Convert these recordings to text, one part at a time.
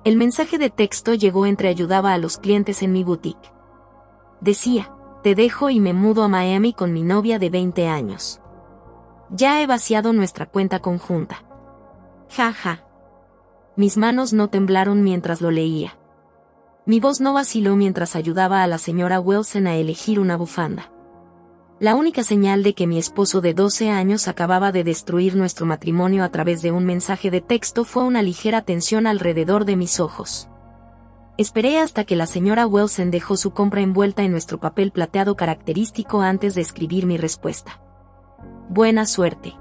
El mensaje de texto llegó entre ayudaba a los clientes en mi boutique. Decía: te dejo y me mudo a Miami con mi novia de 20 años. Ya he vaciado nuestra cuenta conjunta. Ja ja. Mis manos no temblaron mientras lo leía. Mi voz no vaciló mientras ayudaba a la señora Wilson a elegir una bufanda. La única señal de que mi esposo de 12 años acababa de destruir nuestro matrimonio a través de un mensaje de texto fue una ligera tensión alrededor de mis ojos. Esperé hasta que la señora Wilson dejó su compra envuelta en nuestro papel plateado característico antes de escribir mi respuesta. Buena suerte.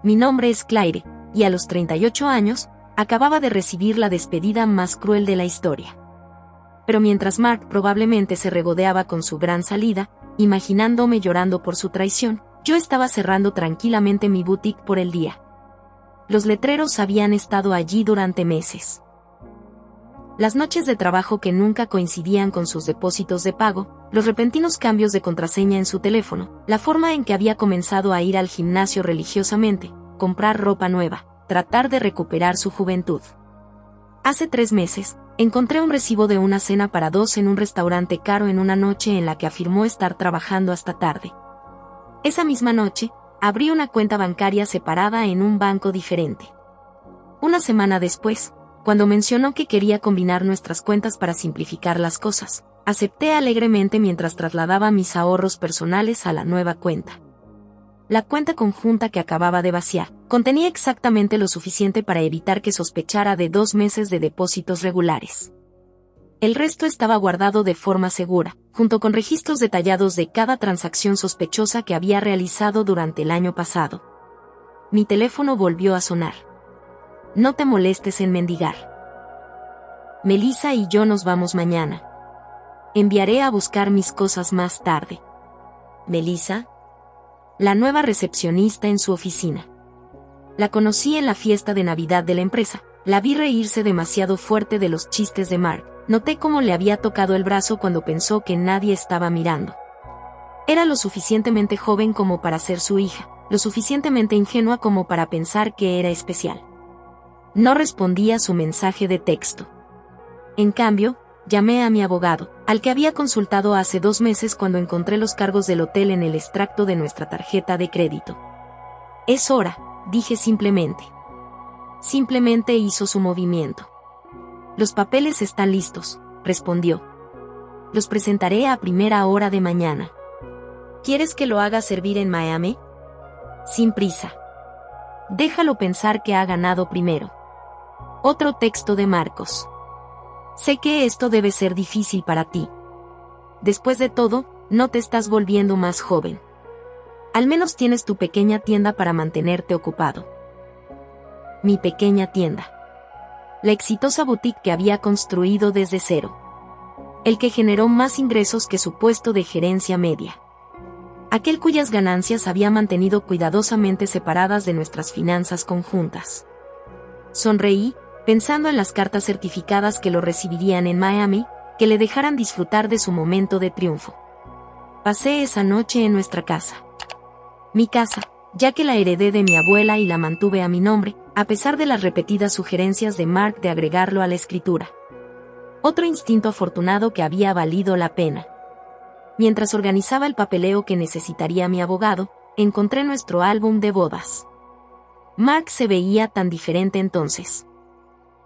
Mi nombre es Claire, y a los 38 años, acababa de recibir la despedida más cruel de la historia. Pero mientras Mark probablemente se regodeaba con su gran salida, imaginándome llorando por su traición, yo estaba cerrando tranquilamente mi boutique por el día. Los letreros habían estado allí durante meses. Las noches de trabajo que nunca coincidían con sus depósitos de pago, los repentinos cambios de contraseña en su teléfono, la forma en que había comenzado a ir al gimnasio religiosamente, comprar ropa nueva, tratar de recuperar su juventud. Hace 3 meses, encontré un recibo de una cena para 2 en un restaurante caro en una noche en la que afirmó estar trabajando hasta tarde. Esa misma noche, abrí una cuenta bancaria separada en un banco diferente. Una semana después, cuando mencionó que quería combinar nuestras cuentas para simplificar las cosas, acepté alegremente mientras trasladaba mis ahorros personales a la nueva cuenta. La cuenta conjunta que acababa de vaciar contenía exactamente lo suficiente para evitar que sospechara de 2 meses de depósitos regulares. El resto estaba guardado de forma segura, junto con registros detallados de cada transacción sospechosa que había realizado durante el año pasado. Mi teléfono volvió a sonar. No te molestes en mendigar. Melissa y yo nos vamos mañana. Enviaré a buscar mis cosas más tarde. Melissa, la nueva recepcionista en su oficina. La conocí en la fiesta de Navidad de la empresa. La vi reírse demasiado fuerte de los chistes de Mark. Noté cómo le había tocado el brazo cuando pensó que nadie estaba mirando. Era lo suficientemente joven como para ser su hija, lo suficientemente ingenua como para pensar que era especial. No respondí a su mensaje de texto. En cambio, llamé a mi abogado, al que había consultado hace 2 meses cuando encontré los cargos del hotel en el extracto de nuestra tarjeta de crédito. Es hora, dije simplemente. Simplemente hizo su movimiento. Los papeles están listos, respondió. Los presentaré a primera hora de mañana. ¿Quieres que lo haga servir en Miami? Sin prisa. Déjalo pensar que ha ganado primero. Otro texto de Marcos. Sé que esto debe ser difícil para ti. Después de todo, no te estás volviendo más joven. Al menos tienes tu pequeña tienda para mantenerte ocupado. Mi pequeña tienda. La exitosa boutique que había construido desde cero. El que generó más ingresos que su puesto de gerencia media. Aquel cuyas ganancias había mantenido cuidadosamente separadas de nuestras finanzas conjuntas. Sonreí, pensando en las cartas certificadas que lo recibirían en Miami, que le dejaran disfrutar de su momento de triunfo. Pasé esa noche en nuestra casa. Mi casa, ya que la heredé de mi abuela y la mantuve a mi nombre, a pesar de las repetidas sugerencias de Mark de agregarlo a la escritura. Otro instinto afortunado que había valido la pena. Mientras organizaba el papeleo que necesitaría mi abogado, encontré nuestro álbum de bodas. Mark se veía tan diferente entonces.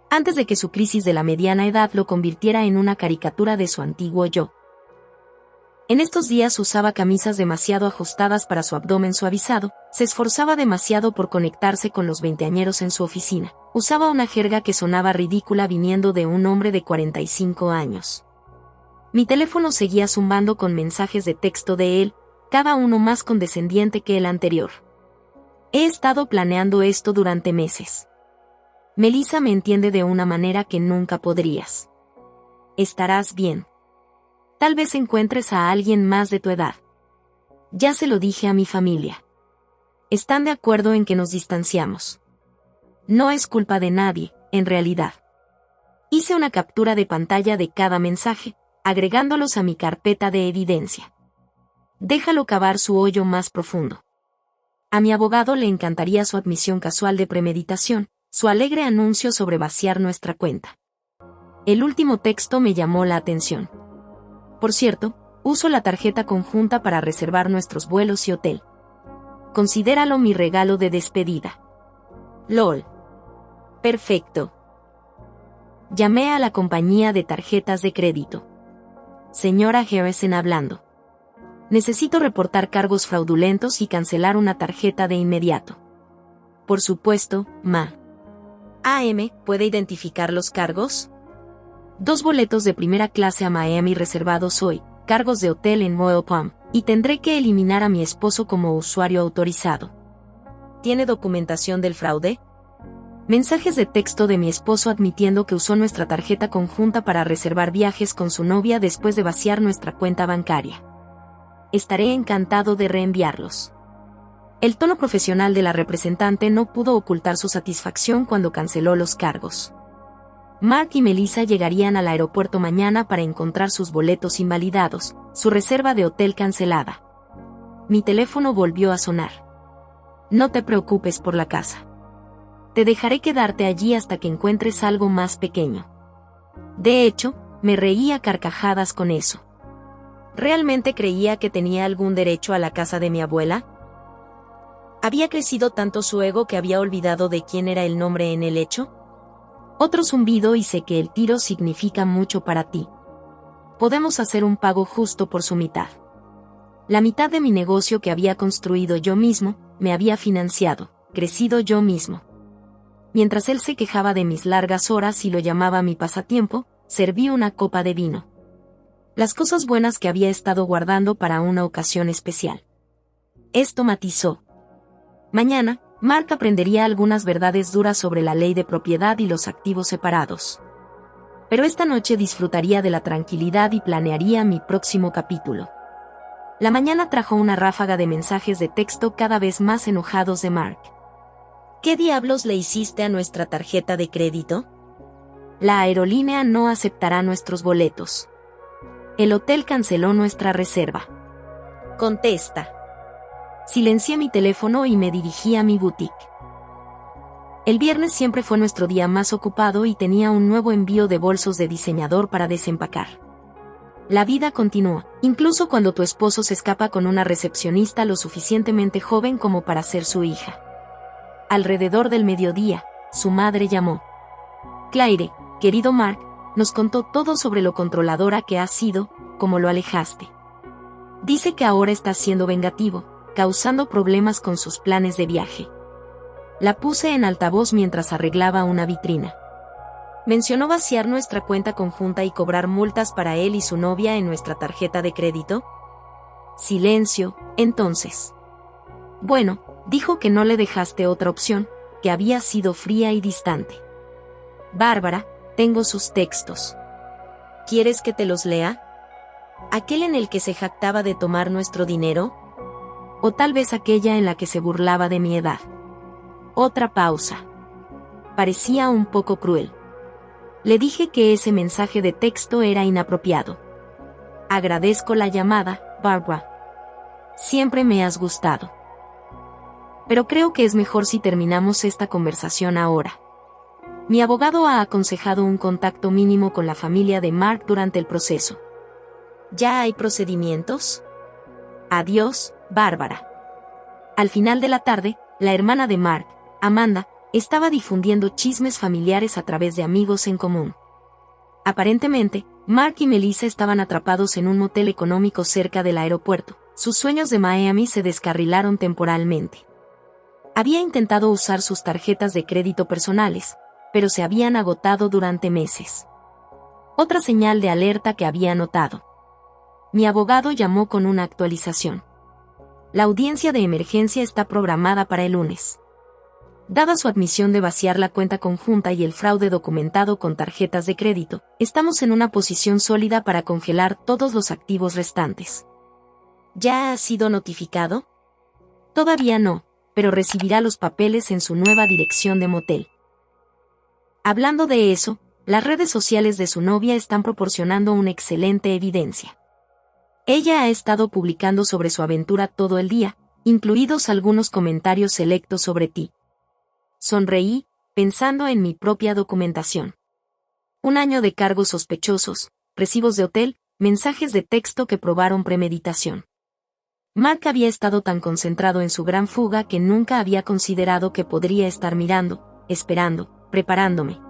Antes de que su crisis de la mediana edad lo convirtiera en una caricatura de su antiguo yo. En estos días usaba camisas demasiado ajustadas para su abdomen suavizado, se esforzaba demasiado por conectarse con los veinteañeros en su oficina, usaba una jerga que sonaba ridícula viniendo de un hombre de 45 años. Mi teléfono seguía zumbando con mensajes de texto de él, cada uno más condescendiente que el anterior. He estado planeando esto durante meses. Melissa me entiende de una manera que nunca podrías. Estarás bien. Tal vez encuentres a alguien más de tu edad. Ya se lo dije a mi familia. Están de acuerdo en que nos distanciamos. No es culpa de nadie, en realidad. Hice una captura de pantalla de cada mensaje, agregándolos a mi carpeta de evidencia. Déjalo cavar su hoyo más profundo. A mi abogado le encantaría su admisión casual de premeditación, su alegre anuncio sobre vaciar nuestra cuenta. El último texto me llamó la atención. Por cierto, uso la tarjeta conjunta para reservar nuestros vuelos y hotel. Considéralo mi regalo de despedida. LOL. Perfecto. Llamé a la compañía de tarjetas de crédito. Señora Harrison hablando. Necesito reportar cargos fraudulentos y cancelar una tarjeta de inmediato. Por supuesto, ma. AM, ¿puede identificar los cargos? 2 boletos de primera clase a Miami reservados hoy, cargos de hotel en Royal Palm, y tendré que eliminar a mi esposo como usuario autorizado. ¿Tiene documentación del fraude? Mensajes de texto de mi esposo admitiendo que usó nuestra tarjeta conjunta para reservar viajes con su novia después de vaciar nuestra cuenta bancaria. Estaré encantado de reenviarlos. El tono profesional de la representante no pudo ocultar su satisfacción cuando canceló los cargos. Mark y Melissa llegarían al aeropuerto mañana para encontrar sus boletos invalidados, su reserva de hotel cancelada. Mi teléfono volvió a sonar. No te preocupes por la casa. Te dejaré quedarte allí hasta que encuentres algo más pequeño. De hecho, me reí a carcajadas con eso. ¿Realmente creía que tenía algún derecho a la casa de mi abuela? ¿Había crecido tanto su ego que había olvidado de quién era el nombre en el hecho? Otro zumbido y sé que el tiro significa mucho para ti. Podemos hacer un pago justo por su mitad. La mitad de mi negocio que había construido yo mismo, me había financiado, crecido yo mismo. Mientras él se quejaba de mis largas horas y lo llamaba mi pasatiempo, serví una copa de vino. Las cosas buenas que había estado guardando para una ocasión especial. Esto matizó. Mañana, Mark aprendería algunas verdades duras sobre la ley de propiedad y los activos separados. Pero esta noche disfrutaría de la tranquilidad y planearía mi próximo capítulo. La mañana trajo una ráfaga de mensajes de texto cada vez más enojados de Mark. ¿Qué diablos le hiciste a nuestra tarjeta de crédito? La aerolínea no aceptará nuestros boletos. El hotel canceló nuestra reserva. Contesta. Silencié mi teléfono y me dirigí a mi boutique. El viernes siempre fue nuestro día más ocupado y tenía un nuevo envío de bolsos de diseñador para desempacar. La vida continúa, incluso cuando tu esposo se escapa con una recepcionista lo suficientemente joven como para ser su hija. Alrededor del mediodía, su madre llamó. Claire, querido Mark, nos contó todo sobre lo controladora que has sido, como lo alejaste. Dice que ahora estás siendo vengativo, causando problemas con sus planes de viaje. La puse en altavoz mientras arreglaba una vitrina. ¿Mencionó vaciar nuestra cuenta conjunta y cobrar multas para él y su novia en nuestra tarjeta de crédito? Silencio, entonces. Bueno, dijo que no le dejaste otra opción, que había sido fría y distante. Bárbara, tengo sus textos. ¿Quieres que te los lea? ¿Aquel en el que se jactaba de tomar nuestro dinero? O tal vez aquella en la que se burlaba de mi edad. Otra pausa. Parecía un poco cruel. Le dije que ese mensaje de texto era inapropiado. Agradezco la llamada, Barbara. Siempre me has gustado. Pero creo que es mejor si terminamos esta conversación ahora. Mi abogado ha aconsejado un contacto mínimo con la familia de Mark durante el proceso. ¿Ya hay procedimientos? Adiós, Bárbara. Al final de la tarde, la hermana de Mark, Amanda, estaba difundiendo chismes familiares a través de amigos en común. Aparentemente, Mark y Melissa estaban atrapados en un motel económico cerca del aeropuerto. Sus sueños de Miami se descarrilaron temporalmente. Había intentado usar sus tarjetas de crédito personales, pero se habían agotado durante meses. Otra señal de alerta que había notado. Mi abogado llamó con una actualización. La audiencia de emergencia está programada para el lunes. Dada su admisión de vaciar la cuenta conjunta y el fraude documentado con tarjetas de crédito, estamos en una posición sólida para congelar todos los activos restantes. ¿Ya ha sido notificado? Todavía no, pero recibirá los papeles en su nueva dirección de motel. Hablando de eso, las redes sociales de su novia están proporcionando una excelente evidencia. Ella ha estado publicando sobre su aventura todo el día, incluidos algunos comentarios selectos sobre ti. Sonreí, pensando en mi propia documentación. Un año de cargos sospechosos, recibos de hotel, mensajes de texto que probaron premeditación. Mark había estado tan concentrado en su gran fuga que nunca había considerado que podría estar mirando, esperando, preparándome.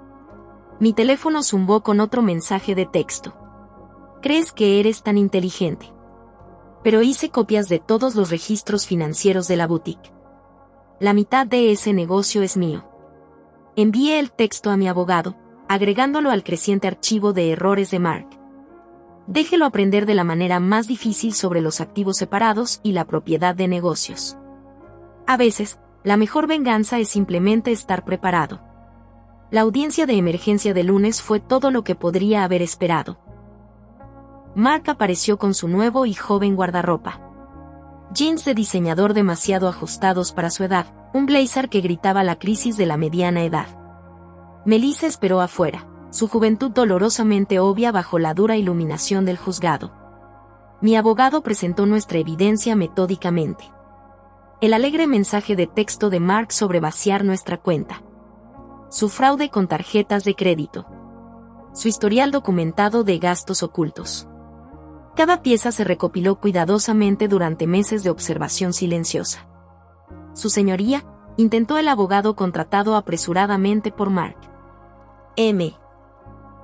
Mi teléfono zumbó con otro mensaje de texto. ¿Crees que eres tan inteligente? Pero hice copias de todos los registros financieros de la boutique. La mitad de ese negocio es mío. Envié el texto a mi abogado, agregándolo al creciente archivo de errores de Mark. Déjelo aprender de la manera más difícil sobre los activos separados y la propiedad de negocios. A veces, la mejor venganza es simplemente estar preparado. La audiencia de emergencia de lunes fue todo lo que podría haber esperado. Mark apareció con su nuevo y joven guardarropa. Jeans de diseñador demasiado ajustados para su edad, un blazer que gritaba la crisis de la mediana edad. Melissa esperó afuera, su juventud dolorosamente obvia bajo la dura iluminación del juzgado. Mi abogado presentó nuestra evidencia metódicamente. El alegre mensaje de texto de Mark sobre vaciar nuestra cuenta. Su fraude con tarjetas de crédito. Su historial documentado de gastos ocultos. Cada pieza se recopiló cuidadosamente durante meses de observación silenciosa. Su señoría, intentó el abogado contratado apresuradamente por Mark.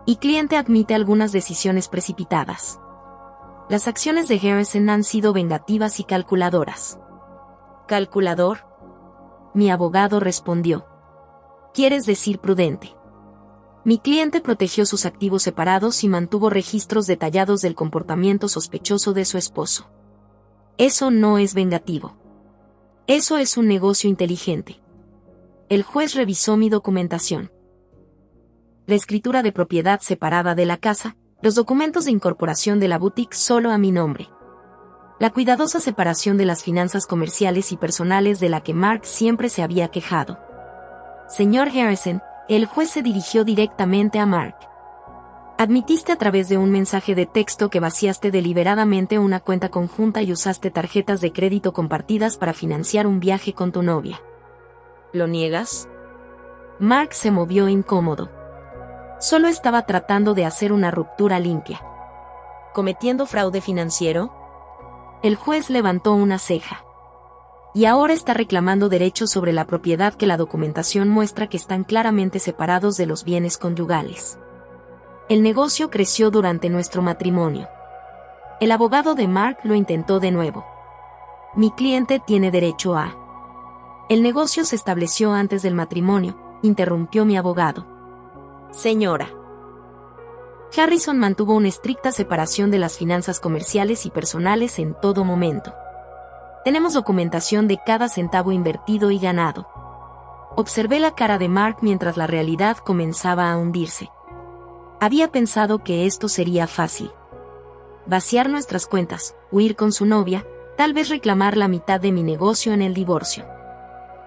Y cliente admite algunas decisiones precipitadas. Las acciones de Harrison han sido vengativas y calculadoras. ¿Calculador? Mi abogado respondió. ¿Quieres decir prudente? Mi cliente protegió sus activos separados y mantuvo registros detallados del comportamiento sospechoso de su esposo. Eso no es vengativo. Eso es un negocio inteligente. El juez revisó mi documentación. La escritura de propiedad separada de la casa, los documentos de incorporación de la boutique solo a mi nombre. La cuidadosa separación de las finanzas comerciales y personales de la que Mark siempre se había quejado. Señor Harrison, el juez se dirigió directamente a Mark. Admitiste a través de un mensaje de texto que vaciaste deliberadamente una cuenta conjunta y usaste tarjetas de crédito compartidas para financiar un viaje con tu novia. ¿Lo niegas? Mark se movió incómodo. Solo estaba tratando de hacer una ruptura limpia. ¿Cometiendo fraude financiero? El juez levantó una ceja. Y ahora está reclamando derechos sobre la propiedad que la documentación muestra que están claramente separados de los bienes conyugales. El negocio creció durante nuestro matrimonio. El abogado de Mark lo intentó de nuevo. Mi cliente tiene derecho a... El negocio se estableció antes del matrimonio, interrumpió mi abogado. Señora. Harrison mantuvo una estricta separación de las finanzas comerciales y personales en todo momento. Tenemos documentación de cada centavo invertido y ganado. Observé la cara de Mark mientras la realidad comenzaba a hundirse. Había pensado que esto sería fácil. Vaciar nuestras cuentas, huir con su novia, tal vez reclamar la mitad de mi negocio en el divorcio.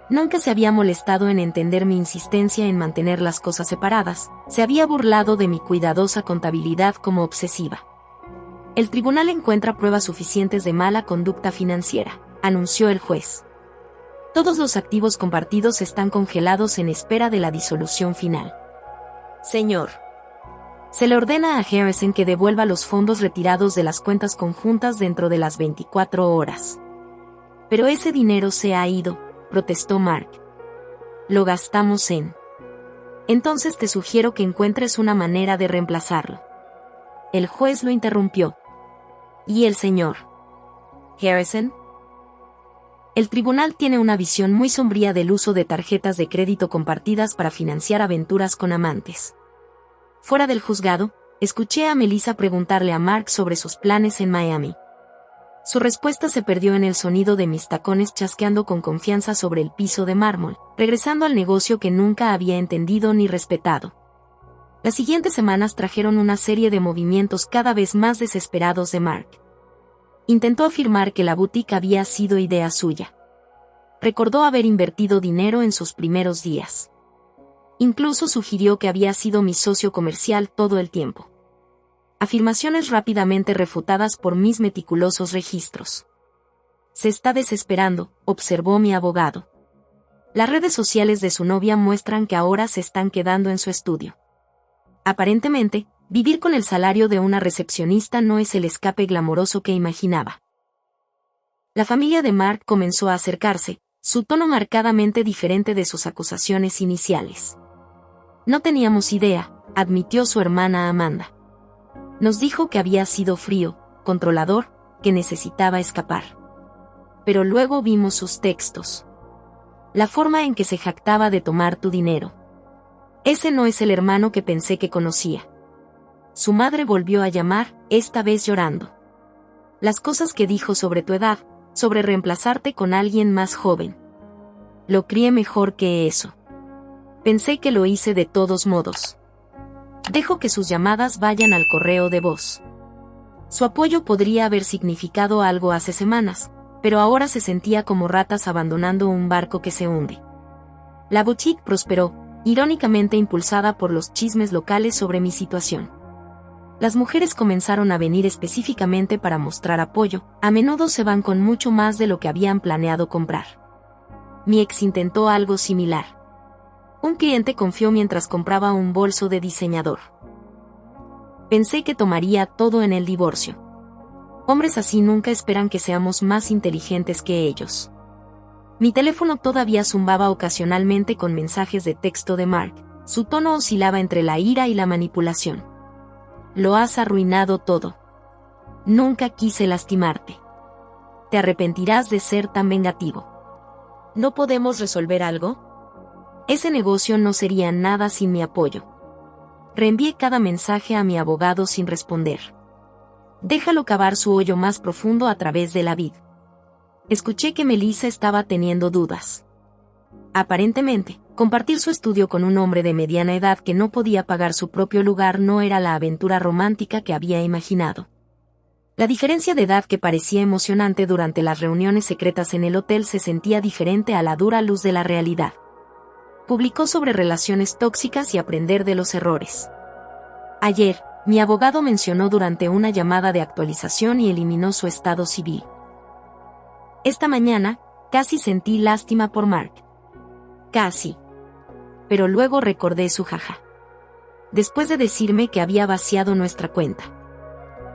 Nunca se había molestado en entender mi insistencia en mantener las cosas separadas, se había burlado de mi cuidadosa contabilidad como obsesiva. El tribunal encuentra pruebas suficientes de mala conducta financiera, anunció el juez. Todos los activos compartidos están congelados en espera de la disolución final. Señor. Se le ordena a Harrison que devuelva los fondos retirados de las cuentas conjuntas dentro de las 24 horas. Pero ese dinero se ha ido, protestó Mark. Lo gastamos en... Entonces te sugiero que encuentres una manera de reemplazarlo. El juez lo interrumpió. ¿Y el señor Harrison? El tribunal tiene una visión muy sombría del uso de tarjetas de crédito compartidas para financiar aventuras con amantes. Fuera del juzgado, escuché a Melissa preguntarle a Mark sobre sus planes en Miami. Su respuesta se perdió en el sonido de mis tacones chasqueando con confianza sobre el piso de mármol, regresando al negocio que nunca había entendido ni respetado. Las siguientes semanas trajeron una serie de movimientos cada vez más desesperados de Mark. Intentó afirmar que la boutique había sido idea suya. Recordó haber invertido dinero en sus primeros días. Incluso sugirió que había sido mi socio comercial todo el tiempo. Afirmaciones rápidamente refutadas por mis meticulosos registros. Se está desesperando, observó mi abogado. Las redes sociales de su novia muestran que ahora se están quedando en su estudio. Aparentemente, vivir con el salario de una recepcionista no es el escape glamoroso que imaginaba. La familia de Mark comenzó a acercarse, su tono marcadamente diferente de sus acusaciones iniciales. No teníamos idea, admitió su hermana Amanda. Nos dijo que había sido frío, controlador, que necesitaba escapar. Pero luego vimos sus textos. La forma en que se jactaba de tomar tu dinero. Ese no es el hermano que pensé que conocía. Su madre volvió a llamar, esta vez llorando. Las cosas que dijo sobre tu edad, sobre reemplazarte con alguien más joven. Lo crié mejor que eso. Pensé que lo hice de todos modos. Dejo que sus llamadas vayan al correo de voz. Su apoyo podría haber significado algo hace semanas, pero ahora se sentía como ratas abandonando un barco que se hunde. La boutique prosperó, irónicamente impulsada por los chismes locales sobre mi situación. Las mujeres comenzaron a venir específicamente para mostrar apoyo, a menudo se van con mucho más de lo que habían planeado comprar. Mi ex intentó algo similar. Un cliente confió mientras compraba un bolso de diseñador. Pensé que tomaría todo en el divorcio. Hombres así nunca esperan que seamos más inteligentes que ellos. Mi teléfono todavía zumbaba ocasionalmente con mensajes de texto de Mark, su tono oscilaba entre la ira y la manipulación. Lo has arruinado todo. Nunca quise lastimarte. Te arrepentirás de ser tan vengativo. ¿No podemos resolver algo? Ese negocio no sería nada sin mi apoyo. Reenvié cada mensaje a mi abogado sin responder. Déjalo cavar su hoyo más profundo a través de la vid. Escuché que Melissa estaba teniendo dudas. Aparentemente, compartir su estudio con un hombre de mediana edad que no podía pagar su propio lugar no era la aventura romántica que había imaginado. La diferencia de edad que parecía emocionante durante las reuniones secretas en el hotel se sentía diferente a la dura luz de la realidad. Publicó sobre relaciones tóxicas y aprender de los errores. Ayer, mi abogado mencionó durante una llamada de actualización y eliminó su estado civil. Esta mañana, casi sentí lástima por Mark. Casi. Pero luego recordé su jaja. Después de decirme que había vaciado nuestra cuenta.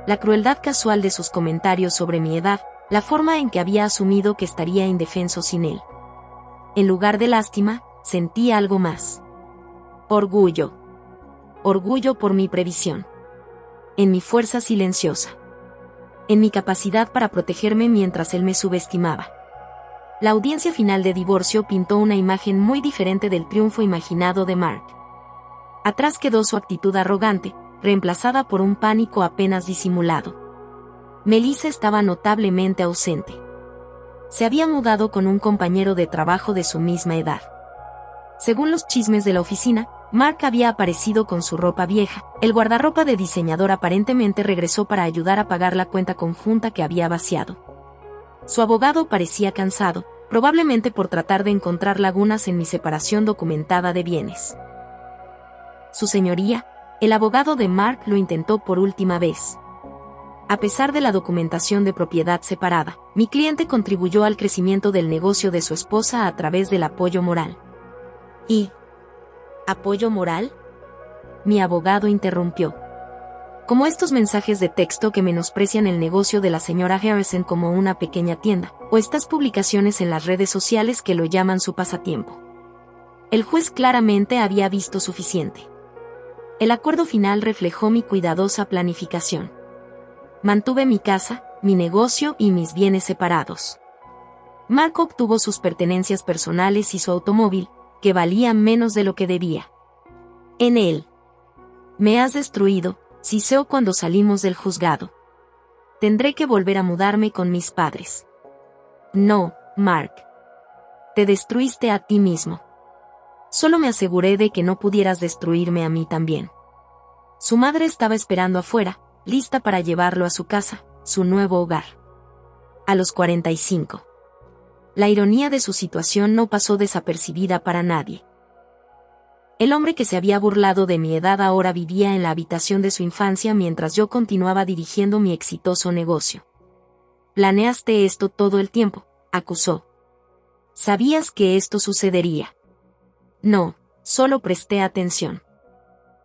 La crueldad casual de sus comentarios sobre mi edad, la forma en que había asumido que estaría indefenso sin él. En lugar de lástima, sentí algo más. Orgullo. Orgullo por mi previsión. En mi fuerza silenciosa. En mi capacidad para protegerme mientras él me subestimaba. La audiencia final de divorcio pintó una imagen muy diferente del triunfo imaginado de Mark. Atrás quedó su actitud arrogante, reemplazada por un pánico apenas disimulado. Melissa estaba notablemente ausente. Se había mudado con un compañero de trabajo de su misma edad. Según los chismes de la oficina, Mark había aparecido con su ropa vieja. El guardarropa de diseñador aparentemente regresó para ayudar a pagar la cuenta conjunta que había vaciado. Su abogado parecía cansado, probablemente por tratar de encontrar lagunas en mi separación documentada de bienes. Su señoría, el abogado de Mark lo intentó por última vez. A pesar de la documentación de propiedad separada, mi cliente contribuyó al crecimiento del negocio de su esposa a través del apoyo moral. ¿Y apoyo moral? Mi abogado interrumpió. Como estos mensajes de texto que menosprecian el negocio de la señora Harrison como una pequeña tienda, o estas publicaciones en las redes sociales que lo llaman su pasatiempo. El juez claramente había visto suficiente. El acuerdo final reflejó mi cuidadosa planificación. Mantuve mi casa, mi negocio y mis bienes separados. Mark obtuvo sus pertenencias personales y su automóvil, que valía menos de lo que debía. En él. Me has destruido, siseó cuando salimos del juzgado. Tendré que volver a mudarme con mis padres. No, Mark. Te destruiste a ti mismo. Solo me aseguré de que no pudieras destruirme a mí también. Su madre estaba esperando afuera, lista para llevarlo a su casa, su nuevo hogar. A los 45. La ironía de su situación no pasó desapercibida para nadie. El hombre que se había burlado de mi edad ahora vivía en la habitación de su infancia mientras yo continuaba dirigiendo mi exitoso negocio. Planeaste esto todo el tiempo, acusó. Sabías que esto sucedería. No, solo presté atención.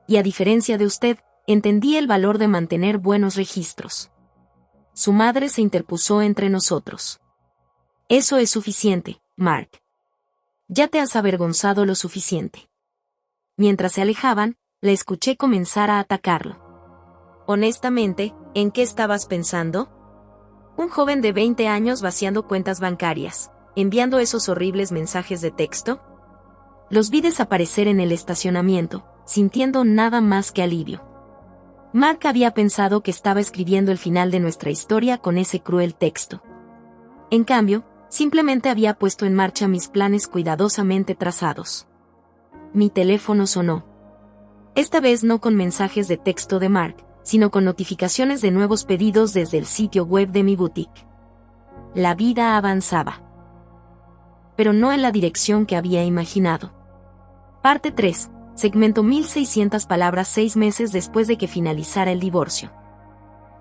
y a diferencia de usted, entendí el valor de mantener buenos registros. Su madre se interpuso entre nosotros. Eso es suficiente, Mark. Ya te has avergonzado lo suficiente. Mientras se alejaban, la escuché comenzar a atacarlo. Honestamente, ¿en qué estabas pensando? Un joven de 20 años vaciando cuentas bancarias, enviando esos horribles mensajes de texto. Los vi desaparecer en el estacionamiento, sintiendo nada más que alivio. Mark había pensado que estaba escribiendo el final de nuestra historia con ese cruel texto. En cambio, simplemente había puesto en marcha mis planes cuidadosamente trazados. Mi teléfono sonó. Esta vez no con mensajes de texto de Mark, sino con notificaciones de nuevos pedidos desde el sitio web de mi boutique. La vida avanzaba. Pero no en la dirección que había imaginado. Parte 3. Segmento 1600 palabras 6 meses después de que finalizara el divorcio.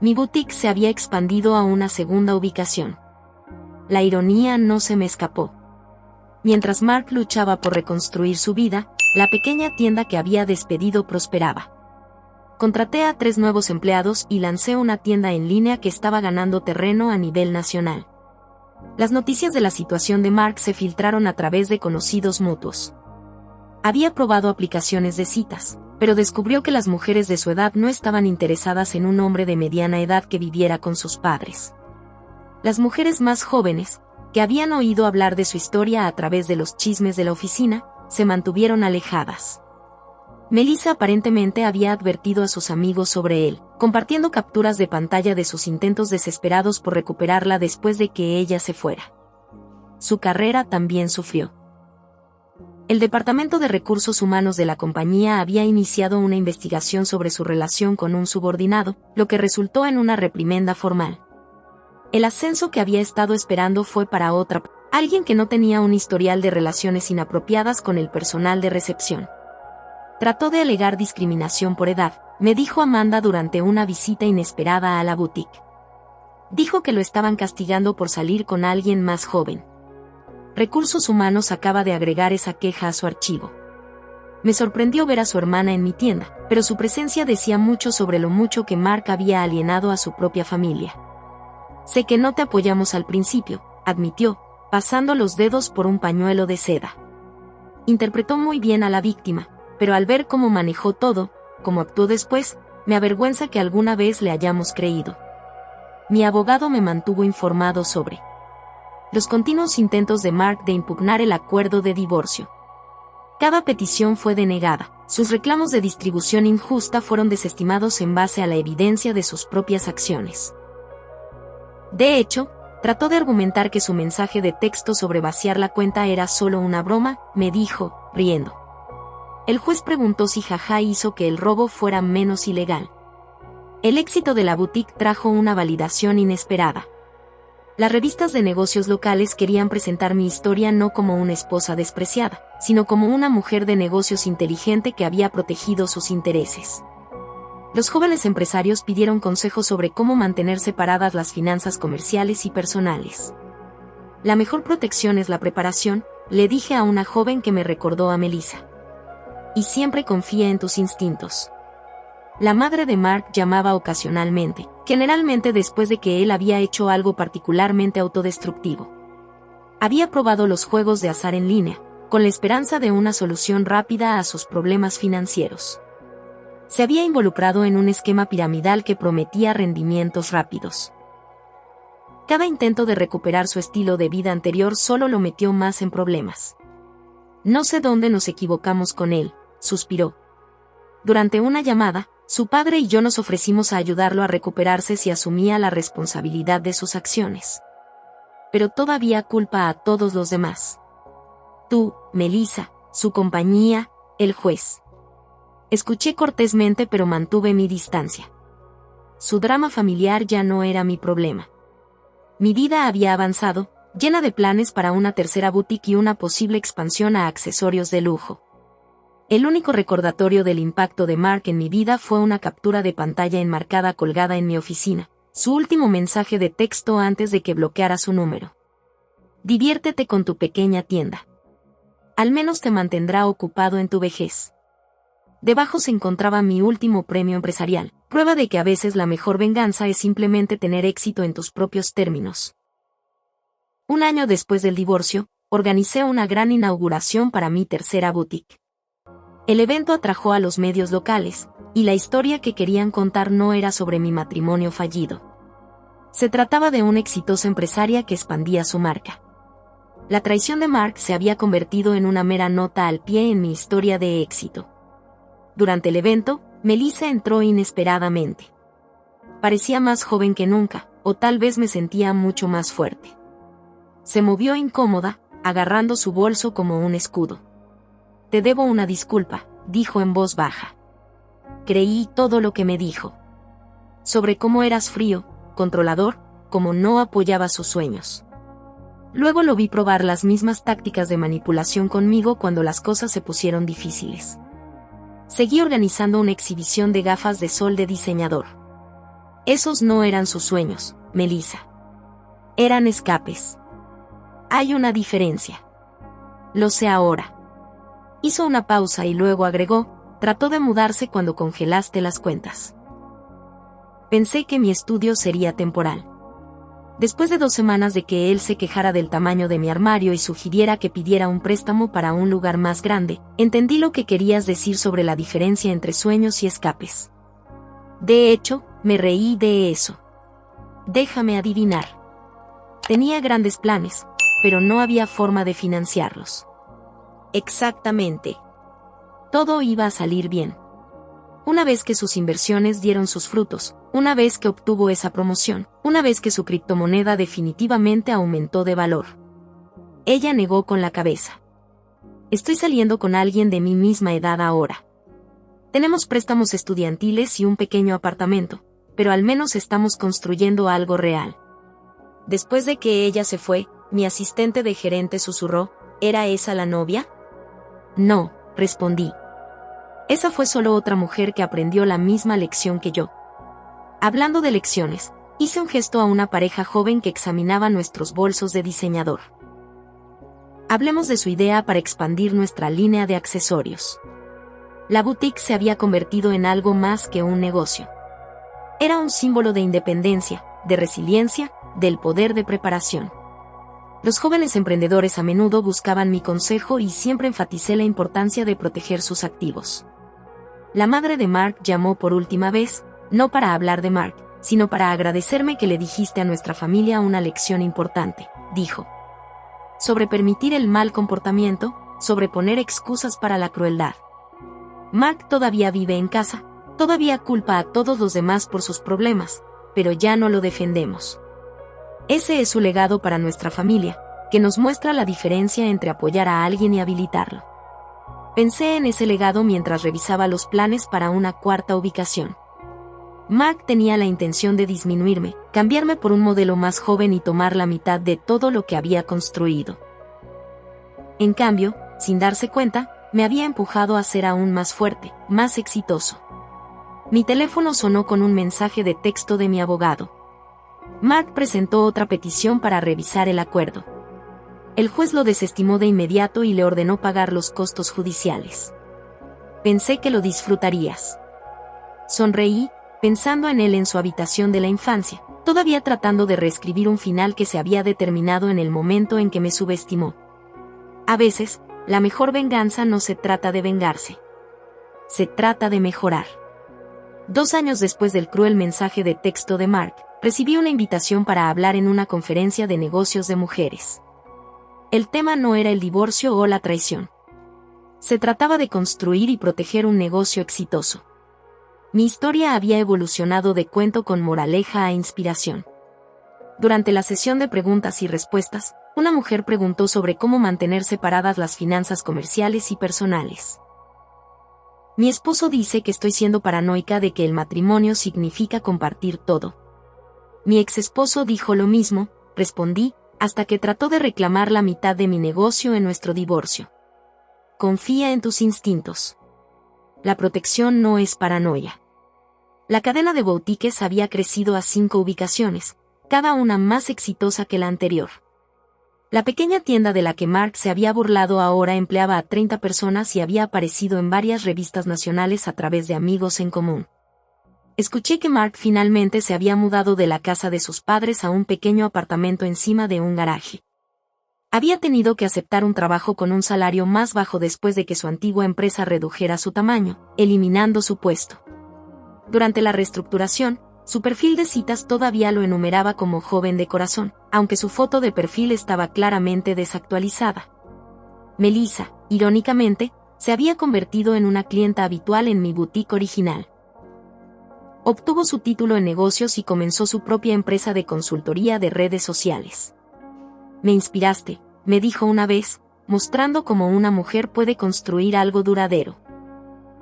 Mi boutique se había expandido a una segunda ubicación. La ironía no se me escapó. Mientras Mark luchaba por reconstruir su vida, la pequeña tienda que había despedido prosperaba. Contraté a 3 nuevos empleados y lancé una tienda en línea que estaba ganando terreno a nivel nacional. Las noticias de la situación de Mark se filtraron a través de conocidos mutuos. Había probado aplicaciones de citas, pero descubrió que las mujeres de su edad no estaban interesadas en un hombre de mediana edad que viviera con sus padres. Las mujeres más jóvenes, que habían oído hablar de su historia a través de los chismes de la oficina, se mantuvieron alejadas. Melissa aparentemente había advertido a sus amigos sobre él, compartiendo capturas de pantalla de sus intentos desesperados por recuperarla después de que ella se fuera. Su carrera también sufrió. El Departamento de Recursos Humanos de la compañía había iniciado una investigación sobre su relación con un subordinado, lo que resultó en una reprimenda formal. El ascenso que había estado esperando fue para alguien que no tenía un historial de relaciones inapropiadas con el personal de recepción. Trató de alegar discriminación por edad, me dijo Amanda durante una visita inesperada a la boutique. Dijo que lo estaban castigando por salir con alguien más joven. Recursos Humanos acaba de agregar esa queja a su archivo. Me sorprendió ver a su hermana en mi tienda, pero su presencia decía mucho sobre lo mucho que Mark había alienado a su propia familia. Sé que no te apoyamos al principio, admitió, pasando los dedos por un pañuelo de seda. Interpretó muy bien a la víctima, pero al ver cómo manejó todo, cómo actuó después, me avergüenza que alguna vez le hayamos creído. Mi abogado me mantuvo informado sobre los continuos intentos de Mark de impugnar el acuerdo de divorcio. Cada petición fue denegada, sus reclamos de distribución injusta fueron desestimados en base a la evidencia de sus propias acciones. De hecho, trató de argumentar que su mensaje de texto sobre vaciar la cuenta era solo una broma, me dijo, riendo. El juez preguntó si jaja hizo que el robo fuera menos ilegal. El éxito de la boutique trajo una validación inesperada. Las revistas de negocios locales querían presentar mi historia no como una esposa despreciada, sino como una mujer de negocios inteligente que había protegido sus intereses. Los jóvenes empresarios pidieron consejos sobre cómo mantener separadas las finanzas comerciales y personales. La mejor protección es la preparación, le dije a una joven que me recordó a Melissa. Y siempre confía en tus instintos. La madre de Mark llamaba ocasionalmente, generalmente después de que él había hecho algo particularmente autodestructivo. Había probado los juegos de azar en línea, con la esperanza de una solución rápida a sus problemas financieros. Se había involucrado en un esquema piramidal que prometía rendimientos rápidos. Cada intento de recuperar su estilo de vida anterior solo lo metió más en problemas. No sé dónde nos equivocamos con él, suspiró. Durante una llamada, su padre y yo nos ofrecimos a ayudarlo a recuperarse si asumía la responsabilidad de sus acciones. Pero todavía culpa a todos los demás. Tú, Melissa, su compañía, el juez. Escuché cortésmente pero mantuve mi distancia. Su drama familiar ya no era mi problema. Mi vida había avanzado, llena de planes para una tercera boutique y una posible expansión a accesorios de lujo. El único recordatorio del impacto de Mark en mi vida fue una captura de pantalla enmarcada colgada en mi oficina, su último mensaje de texto antes de que bloqueara su número. Diviértete con tu pequeña tienda. Al menos te mantendrá ocupado en tu vejez. Debajo se encontraba mi último premio empresarial, prueba de que a veces la mejor venganza es simplemente tener éxito en tus propios términos. Un año después del divorcio, organicé una gran inauguración para mi tercera boutique. El evento atrajo a los medios locales, y la historia que querían contar no era sobre mi matrimonio fallido. Se trataba de una exitosa empresaria que expandía su marca. La traición de Mark se había convertido en una mera nota al pie en mi historia de éxito. Durante el evento, Melissa entró inesperadamente. Parecía más joven que nunca, o tal vez me sentía mucho más fuerte. Se movió incómoda, agarrando su bolso como un escudo. «Te debo una disculpa», dijo en voz baja. Creí todo lo que me dijo. Sobre cómo eras frío, controlador, cómo no apoyaba sus sueños. Luego lo vi probar las mismas tácticas de manipulación conmigo cuando las cosas se pusieron difíciles. Seguí organizando una exhibición de gafas de sol de diseñador. Esos no eran sus sueños, Melissa. Eran escapes. Hay una diferencia. Lo sé ahora. Hizo una pausa y luego agregó, trató de mudarse cuando congelaste las cuentas. Pensé que mi estudio sería temporal. Después de 2 semanas de que él se quejara del tamaño de mi armario y sugiriera que pidiera un préstamo para un lugar más grande, entendí lo que querías decir sobre la diferencia entre sueños y escapes. De hecho, me reí de eso. Déjame adivinar. Tenía grandes planes, pero no había forma de financiarlos. Exactamente. Todo iba a salir bien. Una vez que sus inversiones dieron sus frutos, una vez que obtuvo esa promoción, una vez que su criptomoneda definitivamente aumentó de valor. Ella negó con la cabeza. Estoy saliendo con alguien de mi misma edad ahora. Tenemos préstamos estudiantiles y un pequeño apartamento, pero al menos estamos construyendo algo real. Después de que ella se fue, mi asistente de gerente susurró, ¿era esa la novia? No, respondí. Esa fue solo otra mujer que aprendió la misma lección que yo. Hablando de lecciones, hice un gesto a una pareja joven que examinaba nuestros bolsos de diseñador. Hablemos de su idea para expandir nuestra línea de accesorios. La boutique se había convertido en algo más que un negocio. Era un símbolo de independencia, de resiliencia, del poder de preparación. Los jóvenes emprendedores a menudo buscaban mi consejo y siempre enfaticé la importancia de proteger sus activos. La madre de Mark llamó por última vez, no para hablar de Mark, sino para agradecerme que le dijiste a nuestra familia una lección importante, dijo. Sobre permitir el mal comportamiento, sobre poner excusas para la crueldad. Mark todavía vive en casa, todavía culpa a todos los demás por sus problemas, pero ya no lo defendemos. Ese es su legado para nuestra familia, que nos muestra la diferencia entre apoyar a alguien y habilitarlo. Pensé en ese legado mientras revisaba los planes para una 4ª ubicación. Mark tenía la intención de disminuirme, cambiarme por un modelo más joven y tomar la mitad de todo lo que había construido. En cambio, sin darse cuenta, me había empujado a ser aún más fuerte, más exitoso. Mi teléfono sonó con un mensaje de texto de mi abogado. Mark presentó otra petición para revisar el acuerdo. El juez lo desestimó de inmediato y le ordenó pagar los costos judiciales. Pensé que lo disfrutarías. Sonreí, pensando en él en su habitación de la infancia, todavía tratando de reescribir un final que se había determinado en el momento en que me subestimó. A veces, la mejor venganza no se trata de vengarse. Se trata de mejorar. 2 años después del cruel mensaje de texto de Mark, recibí una invitación para hablar en una conferencia de negocios de mujeres. El tema no era el divorcio o la traición. Se trataba de construir y proteger un negocio exitoso. Mi historia había evolucionado de cuento con moraleja a inspiración. Durante la sesión de preguntas y respuestas, una mujer preguntó sobre cómo mantener separadas las finanzas comerciales y personales. Mi esposo dice que estoy siendo paranoica de que el matrimonio significa compartir todo. Mi exesposo dijo lo mismo, respondí, hasta que trató de reclamar la mitad de mi negocio en nuestro divorcio. Confía en tus instintos. La protección no es paranoia. La cadena de boutiques había crecido a 5 ubicaciones, cada una más exitosa que la anterior. La pequeña tienda de la que Mark se había burlado ahora empleaba a 30 personas y había aparecido en varias revistas nacionales a través de amigos en común. Escuché que Mark finalmente se había mudado de la casa de sus padres a un pequeño apartamento encima de un garaje. Había tenido que aceptar un trabajo con un salario más bajo después de que su antigua empresa redujera su tamaño, eliminando su puesto. Durante la reestructuración, su perfil de citas todavía lo enumeraba como joven de corazón, aunque su foto de perfil estaba claramente desactualizada. Melissa, irónicamente, se había convertido en una clienta habitual en mi boutique original. Obtuvo su título en negocios y comenzó su propia empresa de consultoría de redes sociales. Me inspiraste, me dijo una vez, mostrando cómo una mujer puede construir algo duradero.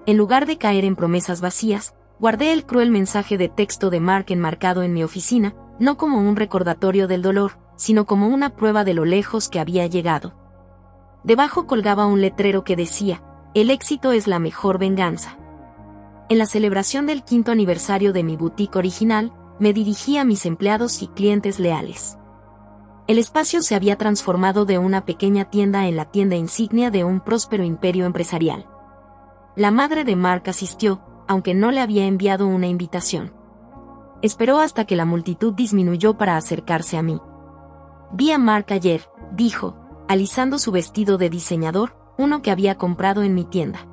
En lugar de caer en promesas vacías, guardé el cruel mensaje de texto de Mark enmarcado en mi oficina, no como un recordatorio del dolor, sino como una prueba de lo lejos que había llegado. Debajo colgaba un letrero que decía, "El éxito es la mejor venganza". En la celebración del 5º aniversario de mi boutique original, me dirigí a mis empleados y clientes leales. El espacio se había transformado de una pequeña tienda en la tienda insignia de un próspero imperio empresarial. La madre de Mark asistió, aunque no le había enviado una invitación. Esperó hasta que la multitud disminuyó para acercarse a mí. Vi a Mark ayer, dijo, alisando su vestido de diseñador, uno que había comprado en mi tienda.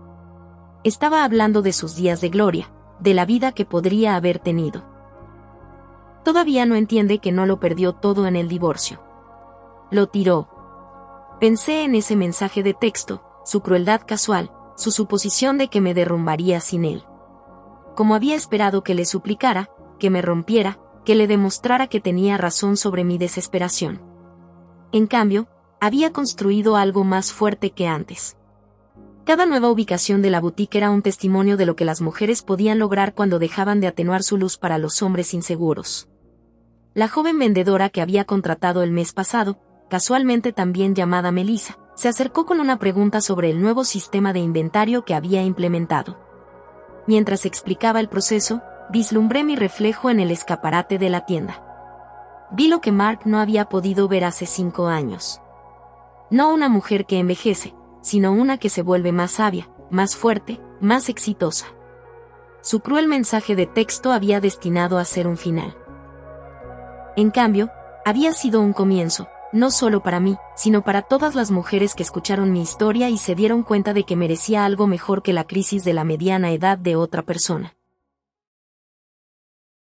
Estaba hablando de sus días de gloria, de la vida que podría haber tenido. Todavía no entiende que no lo perdió todo en el divorcio. Lo tiró. Pensé en ese mensaje de texto, su crueldad casual, su suposición de que me derrumbaría sin él. Como había esperado que le suplicara, que me rompiera, que le demostrara que tenía razón sobre mi desesperación. En cambio, había construido algo más fuerte que antes. Cada nueva ubicación de la boutique era un testimonio de lo que las mujeres podían lograr cuando dejaban de atenuar su luz para los hombres inseguros. La joven vendedora que había contratado el mes pasado, casualmente también llamada Melissa, se acercó con una pregunta sobre el nuevo sistema de inventario que había implementado. Mientras explicaba el proceso, vislumbré mi reflejo en el escaparate de la tienda. Vi lo que Mark no había podido ver hace 5 años. No una mujer que envejece, sino una que se vuelve más sabia, más fuerte, más exitosa. Su cruel mensaje de texto había destinado a ser un final. En cambio, había sido un comienzo, no solo para mí, sino para todas las mujeres que escucharon mi historia y se dieron cuenta de que merecía algo mejor que la crisis de la mediana edad de otra persona.